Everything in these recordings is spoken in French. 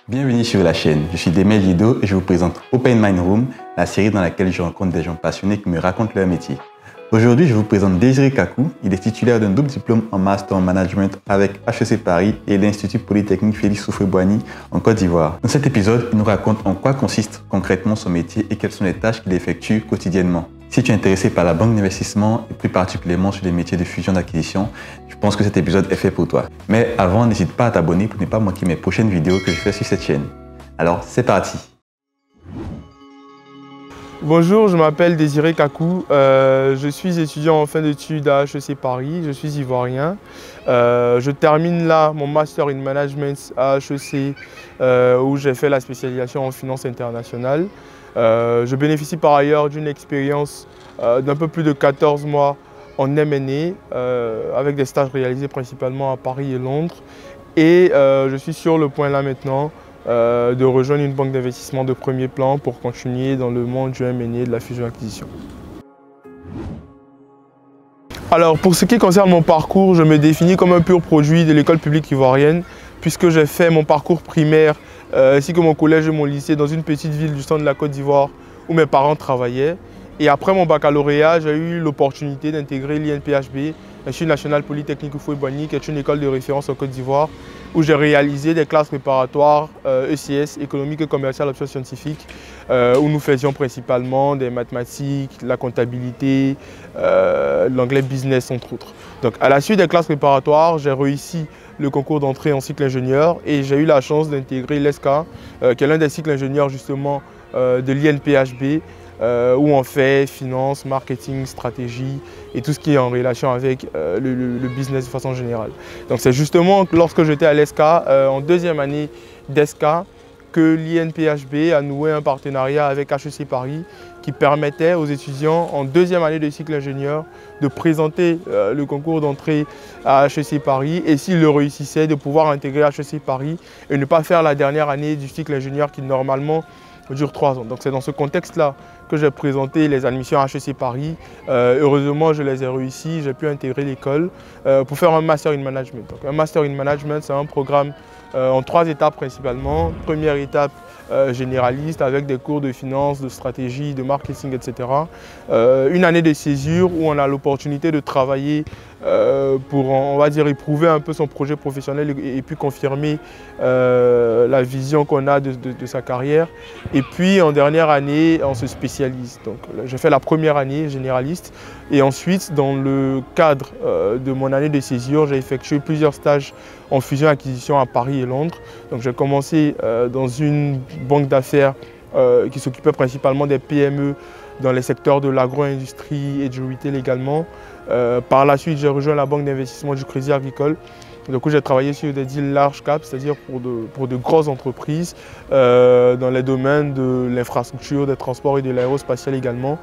Bienvenue sur la chaîne, je suis Demel Lido et je vous présente Open Mind Room, la série dans laquelle je rencontre des gens passionnés qui me racontent leur métier. Aujourd'hui, je vous présente Désiré Kakou. Il est titulaire d'un double diplôme en Master en Management avec HEC Paris et l'Institut Polytechnique Félix Houphouët-Boigny en Côte d'Ivoire. Dans cet épisode, il nous raconte en quoi consiste concrètement son métier et quelles sont les tâches qu'il effectue quotidiennement. Si tu es intéressé par la banque d'investissement et plus particulièrement sur les métiers de fusion d'acquisition, je pense que cet épisode est fait pour toi. Mais avant, n'hésite pas à t'abonner pour ne pas manquer mes prochaines vidéos que je fais sur cette chaîne. Alors, c'est parti! Bonjour, je m'appelle Désiré Kakou, je suis étudiant en fin d'études à HEC Paris, je suis ivoirien. Je termine là mon Master in Management à HEC où j'ai fait la spécialisation en finance internationale. Je bénéficie par ailleurs d'une expérience d'un peu plus de 14 mois en M&A avec des stages réalisés principalement à Paris et Londres. Et je suis sur le point là maintenant de rejoindre une banque d'investissement de premier plan pour continuer dans le monde du M&A, de la fusion-acquisition. Alors pour ce qui concerne mon parcours, je me définis comme un pur produit de l'école publique ivoirienne puisque j'ai fait mon parcours primaire ainsi que mon collège et mon lycée dans une petite ville du centre de la Côte d'Ivoire où mes parents travaillaient. Et après mon baccalauréat, j'ai eu l'opportunité d'intégrer l'INPHB, l'Institut National Polytechnique Houphouët-Boigny, qui est une école de référence en Côte d'Ivoire, où j'ai réalisé des classes préparatoires ECS, économique et commerciale option scientifique, où nous faisions principalement des mathématiques, la comptabilité, l'anglais business entre autres. Donc à la suite des classes préparatoires, j'ai réussi le concours d'entrée en cycle ingénieur et j'ai eu la chance d'intégrer l'ESCA, qui est l'un des cycles ingénieurs justement de l'INPHB, où on fait finance, marketing, stratégie et tout ce qui est en relation avec le business de façon générale. Donc c'est justement lorsque j'étais à l'ESCA, en deuxième année d'ESCA, que l'INPHB a noué un partenariat avec HEC Paris qui permettait aux étudiants en deuxième année de cycle ingénieur de présenter le concours d'entrée à HEC Paris et s'ils le réussissaient de pouvoir intégrer HEC Paris et ne pas faire la dernière année du cycle ingénieur qui normalement dure 3 ans. Donc c'est dans ce contexte-là que j'ai présenté les admissions à HEC Paris. Heureusement, je les ai réussi, j'ai pu intégrer l'école pour faire un Master in Management. Donc, un Master in Management, c'est un programme en 3 étapes principalement. Première étape, généraliste avec des cours de finance, de stratégie, de marketing, etc. Une année de césure où on a l'opportunité de travailler pour, on va dire, éprouver un peu son projet professionnel et puis confirmer la vision qu'on a de sa carrière. Et puis en dernière année, on se spécialise. Donc j'ai fait la première année généraliste et ensuite dans le cadre de mon année de césure, j'ai effectué plusieurs stages en fusion-acquisition à Paris et Londres. Donc j'ai commencé dans une banque d'affaires qui s'occupait principalement des PME dans les secteurs de l'agro-industrie et du retail également. Par la suite, j'ai rejoint la banque d'investissement du Crédit Agricole. Donc j'ai travaillé sur des deals large cap, c'est-à-dire pour de grosses entreprises dans les domaines de l'infrastructure, des transports et de l'aérospatial également.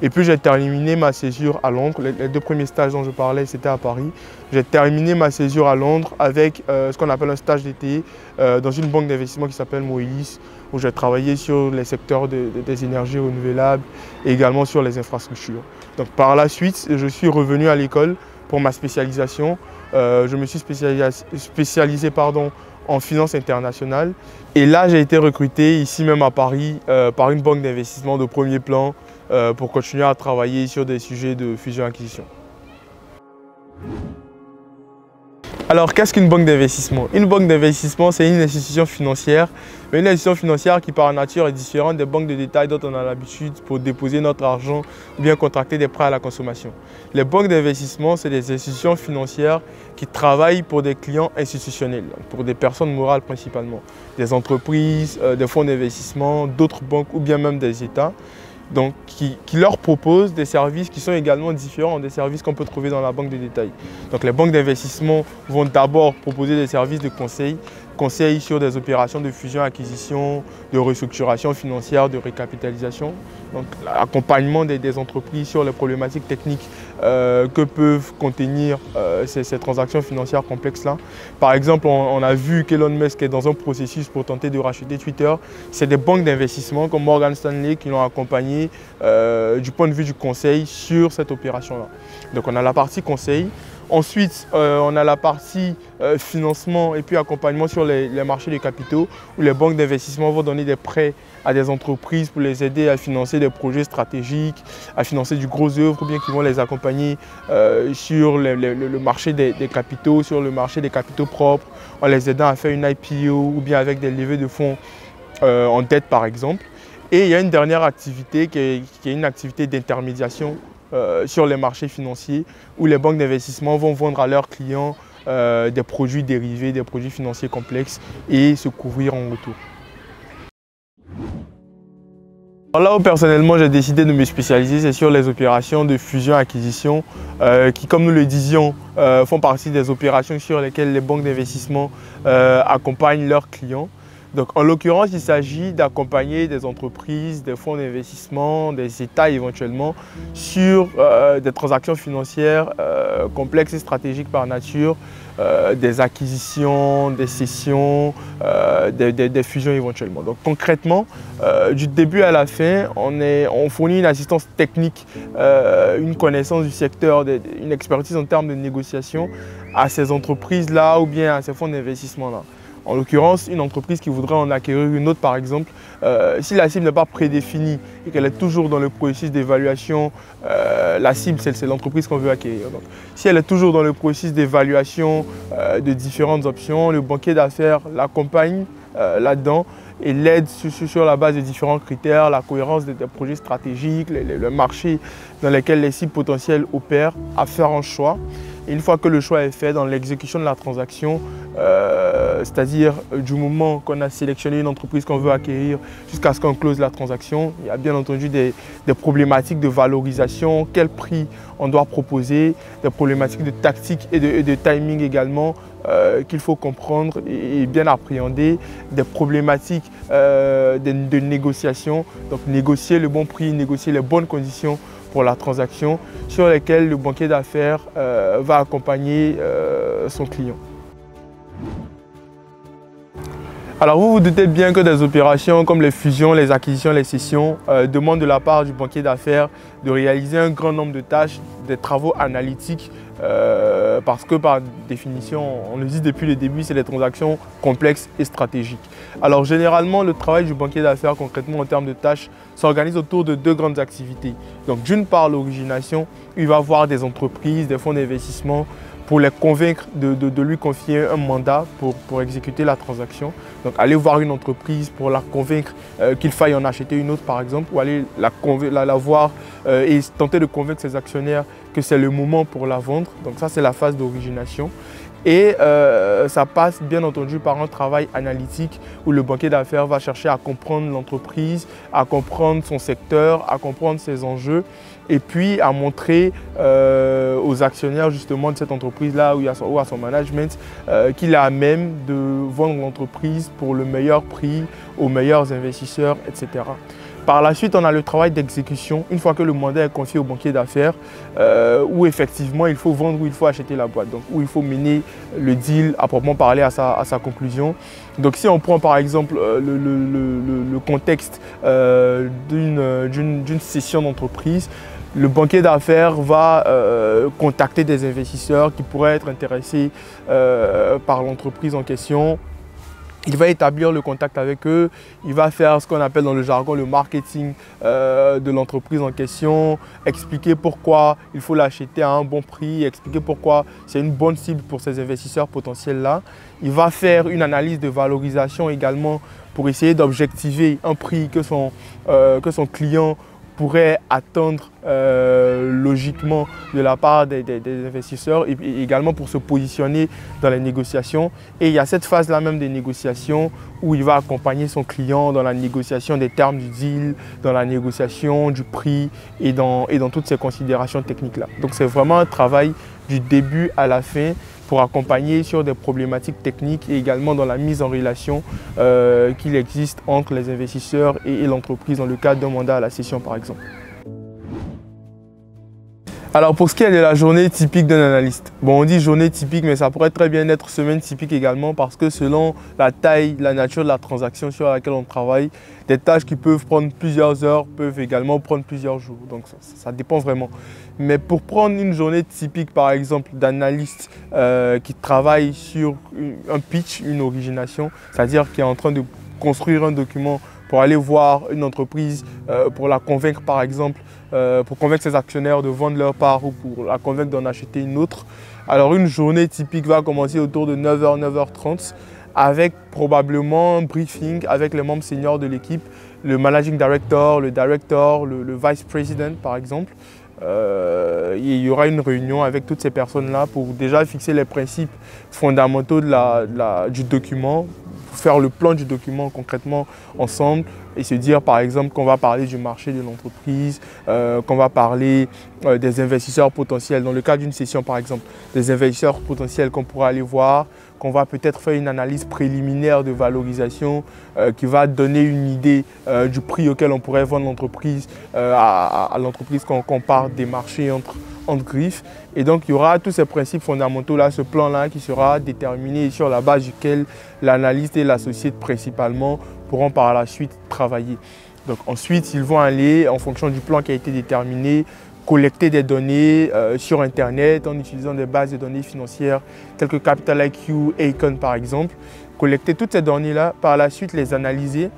Et puis j'ai terminé ma césure à Londres. Les 2 premiers stages dont je parlais, c'était à Paris. J'ai terminé ma césure à Londres avec ce qu'on appelle un stage d'été dans une banque d'investissement qui s'appelle Moelis, où j'ai travaillé sur les secteurs des énergies renouvelables et également sur les infrastructures. Donc par la suite, je suis revenu à l'école pour ma spécialisation. Je me suis spécialisé en finance internationale. Et là, j'ai été recruté ici même à Paris par une banque d'investissement de premier plan pour continuer à travailler sur des sujets de fusion-acquisition. Alors, qu'est-ce qu'une banque d'investissement? Une banque d'investissement, c'est une institution financière, mais une institution financière qui par nature est différente des banques de détail dont on a l'habitude pour déposer notre argent ou bien contracter des prêts à la consommation. Les banques d'investissement, c'est des institutions financières qui travaillent pour des clients institutionnels, pour des personnes morales principalement, des entreprises, des fonds d'investissement, d'autres banques ou bien même des États. Donc, qui leur proposent des services qui sont également différents des services qu'on peut trouver dans la banque de détail. Donc les banques d'investissement vont d'abord proposer des services de conseil sur des opérations de fusion-acquisition, de restructuration financière, de récapitalisation. Donc l'accompagnement des entreprises sur les problématiques techniques que peuvent contenir ces transactions financières complexes-là. Par exemple, on a vu qu'Elon Musk est dans un processus pour tenter de racheter Twitter. C'est des banques d'investissement comme Morgan Stanley qui l'ont accompagné du point de vue du conseil sur cette opération-là. Donc on a la partie conseil. Ensuite, on a la partie financement et puis accompagnement sur les marchés des capitaux où les banques d'investissement vont donner des prêts à des entreprises pour les aider à financer des projets stratégiques, à financer du gros œuvre ou bien qui vont les accompagner sur le marché des capitaux, sur le marché des capitaux propres, en les aidant à faire une IPO ou bien avec des levées de fonds en dette par exemple. Et il y a une dernière activité qui est une activité d'intermédiation sur les marchés financiers où les banques d'investissement vont vendre à leurs clients des produits dérivés, des produits financiers complexes et se couvrir en retour. Alors là où personnellement j'ai décidé de me spécialiser, c'est sur les opérations de fusion-acquisition qui, comme nous le disions, font partie des opérations sur lesquelles les banques d'investissement accompagnent leurs clients. Donc, en l'occurrence, il s'agit d'accompagner des entreprises, des fonds d'investissement, des États éventuellement sur des transactions financières complexes et stratégiques par nature, des acquisitions, des cessions, des fusions éventuellement. Donc concrètement, du début à la fin, on fournit une assistance technique, une connaissance du secteur, une expertise en termes de négociation à ces entreprises-là ou bien à ces fonds d'investissement-là. En l'occurrence, une entreprise qui voudrait en acquérir une autre, par exemple, si la cible n'est pas prédéfinie et qu'elle est toujours dans le processus d'évaluation, la cible, c'est l'entreprise qu'on veut acquérir. Donc, si elle est toujours dans le processus d'évaluation de différentes options, le banquier d'affaires l'accompagne là-dedans et l'aide sur la base de différents critères, la cohérence des projets stratégiques, le marché dans lequel les cibles potentielles opèrent, à faire un choix. Et une fois que le choix est fait dans l'exécution de la transaction, c'est-à-dire du moment qu'on a sélectionné une entreprise qu'on veut acquérir jusqu'à ce qu'on close la transaction, il y a bien entendu des problématiques de valorisation, quel prix on doit proposer, des problématiques de tactique et de timing également qu'il faut comprendre et bien appréhender, des problématiques de négociation, donc négocier le bon prix, négocier les bonnes conditions pour la transaction sur lesquelles le banquier d'affaires va accompagner son client. Alors vous vous doutez bien que des opérations comme les fusions, les acquisitions, les cessions demandent de la part du banquier d'affaires de réaliser un grand nombre de tâches, des travaux analytiques parce que par définition, on le dit depuis le début, c'est des transactions complexes et stratégiques. Alors généralement, le travail du banquier d'affaires concrètement en termes de tâches s'organise autour de deux grandes activités. Donc d'une part l'origination, il va voir des entreprises, des fonds d'investissement pour les convaincre de lui confier un mandat pour exécuter la transaction. Donc aller voir une entreprise pour la convaincre qu'il faille en acheter une autre par exemple, ou aller la voir et tenter de convaincre ses actionnaires que c'est le moment pour la vendre. Donc ça c'est la phase d'origination. Et ça passe bien entendu par un travail analytique où le banquier d'affaires va chercher à comprendre l'entreprise, à comprendre son secteur, à comprendre ses enjeux et puis à montrer aux actionnaires justement de cette entreprise-là ou à son management qu'il est à même de vendre l'entreprise pour le meilleur prix aux meilleurs investisseurs, etc. Par la suite, on a le travail d'exécution, une fois que le mandat est confié au banquier d'affaires, où effectivement il faut vendre ou il faut acheter la boîte, donc où il faut mener le deal à proprement parler à sa conclusion. Donc si on prend par exemple le contexte d'une cession d'entreprise, le banquier d'affaires va contacter des investisseurs qui pourraient être intéressés par l'entreprise en question. Il va établir le contact avec eux, il va faire ce qu'on appelle dans le jargon le marketing de l'entreprise en question, expliquer pourquoi il faut l'acheter à un bon prix, expliquer pourquoi c'est une bonne cible pour ces investisseurs potentiels-là. Il va faire une analyse de valorisation également pour essayer d'objectiver un prix que son client pourrait attendre logiquement de la part des investisseurs et également pour se positionner dans les négociations. Et il y a cette phase-là même des négociations où il va accompagner son client dans la négociation des termes du deal, dans la négociation du prix et dans toutes ces considérations techniques-là. Donc c'est vraiment un travail du début à la fin pour accompagner sur des problématiques techniques et également dans la mise en relation qu'il existe entre les investisseurs et l'entreprise dans le cadre d'un mandat à la cession par exemple. Alors pour ce qui est de la journée typique d'un analyste, bon on dit journée typique mais ça pourrait très bien être semaine typique également parce que selon la taille, la nature de la transaction sur laquelle on travaille, des tâches qui peuvent prendre plusieurs heures peuvent également prendre plusieurs jours. Donc ça dépend vraiment. Mais pour prendre une journée typique par exemple d'analyste qui travaille sur un pitch, une origination, c'est-à-dire qui est en train de construire un document pour aller voir une entreprise, pour la convaincre par exemple, pour convaincre ses actionnaires de vendre leur part ou pour la convaincre d'en acheter une autre. Alors une journée typique va commencer autour de 9h, 9h30 avec probablement un briefing avec les membres seniors de l'équipe, le managing director, le vice president par exemple. Il y aura une réunion avec toutes ces personnes-là pour déjà fixer les principes fondamentaux du document, faire le plan du document concrètement ensemble et se dire par exemple qu'on va parler du marché de l'entreprise, qu'on va parler des investisseurs potentiels, dans le cas d'une session par exemple, des investisseurs potentiels qu'on pourra aller voir, qu'on va peut-être faire une analyse préliminaire de valorisation qui va donner une idée du prix auquel on pourrait vendre l'entreprise à l'entreprise qu'on part des marchés entre griffes. Et donc il y aura tous ces principes fondamentaux là, ce plan là qui sera déterminé sur la base duquel l'analyste et l'associé principalement pourront par la suite travailler. Donc ensuite ils vont aller en fonction du plan qui a été déterminé, collecter des données sur internet en utilisant des bases de données financières telles que Capital IQ, Acon par exemple, collecter toutes ces données là, par la suite les analyser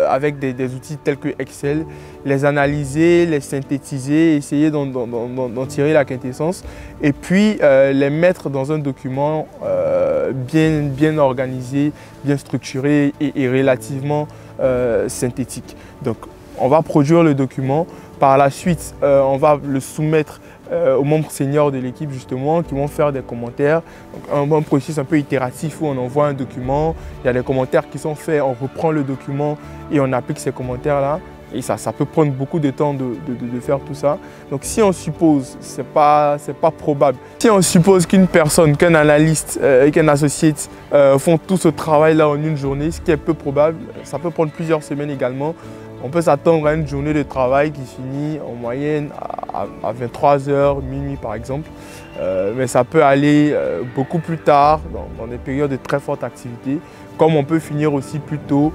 avec des outils tels que Excel, les analyser, les synthétiser, essayer d'en tirer la quintessence et puis les mettre dans un document bien organisé, bien structuré et relativement synthétique. Donc on va produire le document, par la suite on va le soumettre aux membres seniors de l'équipe justement qui vont faire des commentaires. Donc, un processus un peu itératif où on envoie un document, il y a des commentaires qui sont faits, on reprend le document et on applique ces commentaires-là. Et ça peut prendre beaucoup de temps de faire tout ça. Donc si on suppose, c'est pas probable, si on suppose qu'une personne, qu'un analyste et qu'un associate font tout ce travail-là en une journée, ce qui est peu probable, ça peut prendre plusieurs semaines également. On peut s'attendre à une journée de travail qui finit en moyenne à 23h, minuit par exemple. Mais ça peut aller beaucoup plus tard, dans des périodes de très forte activité, comme on peut finir aussi plus tôt,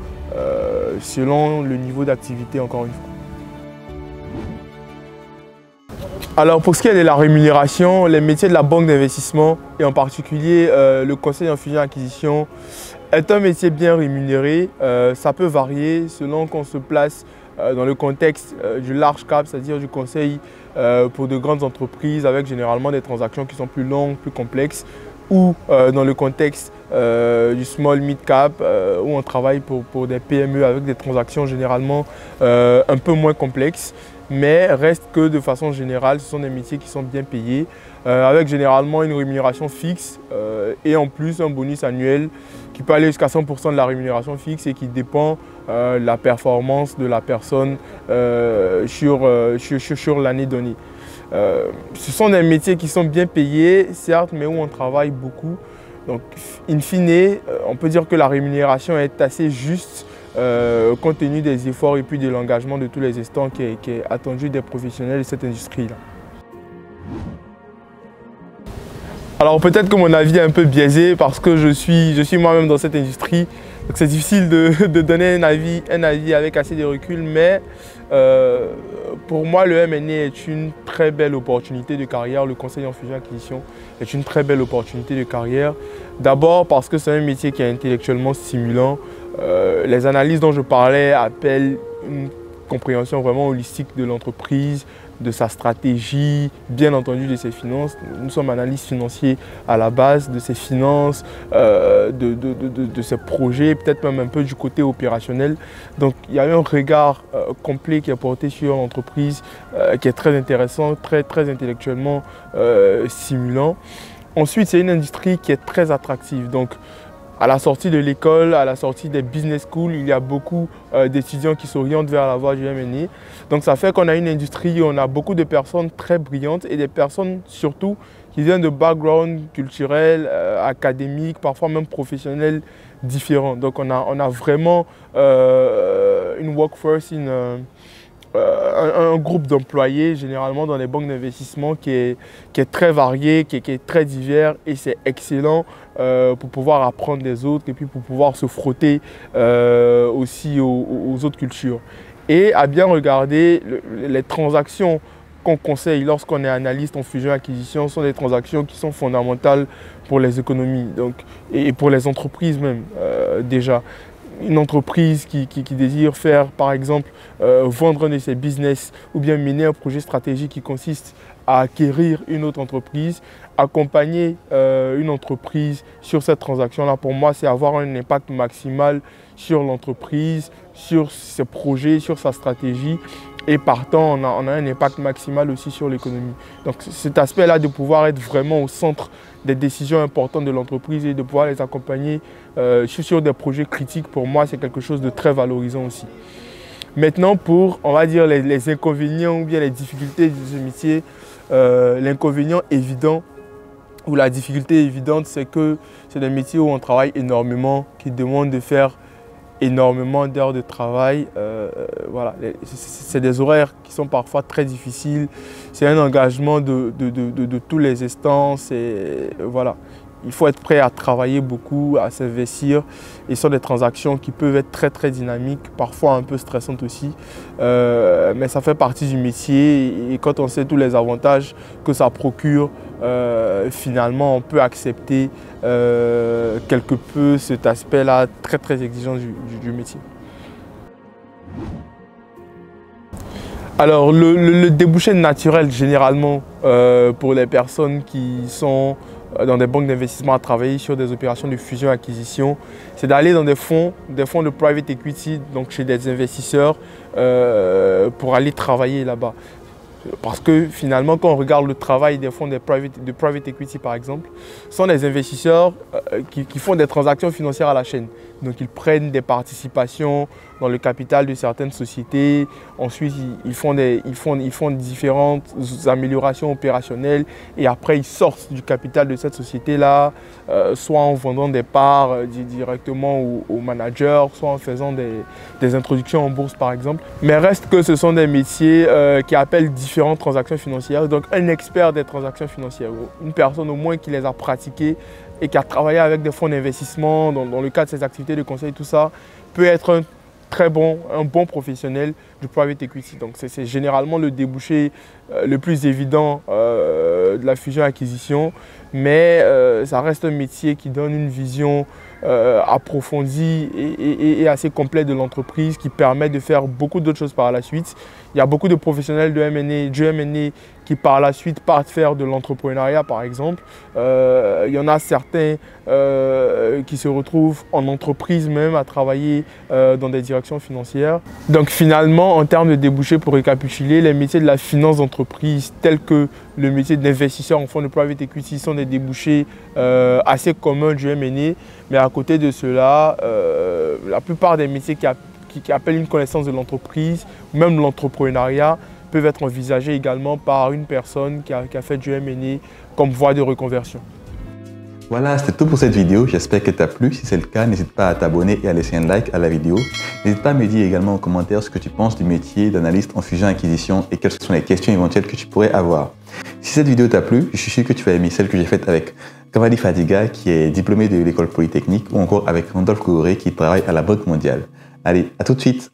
selon le niveau d'activité encore une fois. Alors pour ce qui est de la rémunération, les métiers de la banque d'investissement et en particulier le conseil en fusion-acquisition est un métier bien rémunéré. Ça peut varier selon qu'on se place dans le contexte du large cap, c'est-à-dire du conseil pour de grandes entreprises avec généralement des transactions qui sont plus longues, plus complexes, ou dans le contexte du small mid cap où on travaille pour des PME avec des transactions généralement un peu moins complexes. Mais reste que de façon générale, ce sont des métiers qui sont bien payés, avec généralement une rémunération fixe et en plus un bonus annuel qui peut aller jusqu'à 100% de la rémunération fixe et qui dépend de la performance de la personne sur l'année donnée. Ce sont des métiers qui sont bien payés, certes, mais où on travaille beaucoup. Donc, in fine, on peut dire que la rémunération est assez juste compte tenu des efforts et puis de l'engagement de tous les instants qui est attendu des professionnels de cette industrie-là. Alors peut-être que mon avis est un peu biaisé parce que je suis moi-même dans cette industrie. Donc c'est difficile de donner un avis avec assez de recul, mais pour moi le M&A est une très belle opportunité de carrière. Le conseil en fusion-acquisition est une très belle opportunité de carrière. D'abord parce que c'est un métier qui est intellectuellement stimulant. Les analyses dont je parlais appellent une compréhension vraiment holistique de l'entreprise, de sa stratégie, bien entendu de ses finances. Nous sommes analystes financiers à la base de ses finances, de ses projets, peut-être même un peu du côté opérationnel. Donc il y a un regard complet qui est porté sur l'entreprise qui est très intéressant, très intellectuellement stimulant. Ensuite, c'est une industrie qui est très attractive. Donc, à la sortie de l'école, à la sortie des business schools, il y a beaucoup d'étudiants qui s'orientent vers la voie du M&A. Donc ça fait qu'on a une industrie où on a beaucoup de personnes très brillantes et des personnes surtout qui viennent de backgrounds culturels, académiques, parfois même professionnels différents. Donc on a vraiment une workforce, un groupe d'employés, généralement dans les banques d'investissement, qui est très varié, qui est très divers, et c'est excellent pour pouvoir apprendre des autres et puis pour pouvoir se frotter aussi aux autres cultures. Et à bien regarder les transactions qu'on conseille lorsqu'on est analyste en fusion-acquisition sont des transactions qui sont fondamentales pour les économies et pour les entreprises même déjà. Une entreprise qui désire faire, par exemple, vendre un de ses business ou bien mener un projet stratégique qui consiste à acquérir une autre entreprise, accompagner une entreprise sur cette transaction-là, pour moi, c'est avoir un impact maximal sur l'entreprise, sur ses projets, sur sa stratégie. Et partant, on a un impact maximal aussi sur l'économie. Donc cet aspect-là de pouvoir être vraiment au centre des décisions importantes de l'entreprise et de pouvoir les accompagner sur des projets critiques, pour moi, c'est quelque chose de très valorisant aussi. Maintenant, pour, on va dire, les inconvénients ou bien les difficultés de ce métier, l'inconvénient évident ou la difficulté évidente, c'est que c'est un métier où on travaille énormément, qui demande de faire énormément d'heures de travail. Voilà. C'est des horaires qui sont parfois très difficiles. C'est un engagement de tous les instants. Voilà. Il faut être prêt à travailler beaucoup, à s'investir. Et ce sont des transactions qui peuvent être très très dynamiques, parfois un peu stressantes aussi. Mais ça fait partie du métier et quand on sait tous les avantages que ça procure, finalement on peut accepter quelque peu cet aspect-là très très exigeant du métier. Alors le débouché naturel généralement pour les personnes qui sont dans des banques d'investissement à travailler sur des opérations de fusion-acquisition, c'est d'aller dans des fonds de private equity, donc chez des investisseurs, pour aller travailler là-bas. Parce que finalement, quand on regarde le travail des fonds de private equity par exemple, ce sont des investisseurs qui font des transactions financières à la chaîne. Donc ils prennent des participations dans le capital de certaines sociétés. Ensuite, ils font différentes améliorations opérationnelles et après ils sortent du capital de cette société-là, soit en vendant des parts directement aux managers, soit en faisant des introductions en bourse par exemple. Mais reste que ce sont des métiers qui appellent différentes transactions financières. Donc un expert des transactions financières, une personne au moins qui les a pratiquées et qui a travaillé avec des fonds d'investissement dans le cadre de ses activités de conseil, tout ça, peut être un bon professionnel du private equity. Donc c'est généralement le débouché le plus évident de la fusion-acquisition, mais ça reste un métier qui donne une vision approfondie et assez complète de l'entreprise, qui permet de faire beaucoup d'autres choses par la suite. Il y a beaucoup de professionnels de M&A qui par la suite partent faire de l'entrepreneuriat par exemple. Il y en a certains qui se retrouvent en entreprise même à travailler dans des directions financières. Donc finalement, en termes de débouchés, pour récapituler, les métiers de la finance d'entreprise tels que le métier d'investisseur en fonds de private equity sont des débouchés assez communs du M&A. Mais à côté de cela, la plupart des métiers qui appellent une connaissance de l'entreprise, même l'entrepreneuriat, peuvent être envisagés également par une personne qui a fait du M&A comme voie de reconversion. Voilà, c'était tout pour cette vidéo. J'espère qu'elle t'a plu. Si c'est le cas, n'hésite pas à t'abonner et à laisser un like à la vidéo. N'hésite pas à me dire également en commentaire ce que tu penses du métier d'analyste en fusion-acquisition et quelles sont les questions éventuelles que tu pourrais avoir. Si cette vidéo t'a plu, je suis sûr que tu vas aimer celle que j'ai faite avec Kamali Fadiga, qui est diplômé de l'école polytechnique, ou encore avec Randolph Kougouré, qui travaille à la Banque mondiale. Allez, à tout de suite!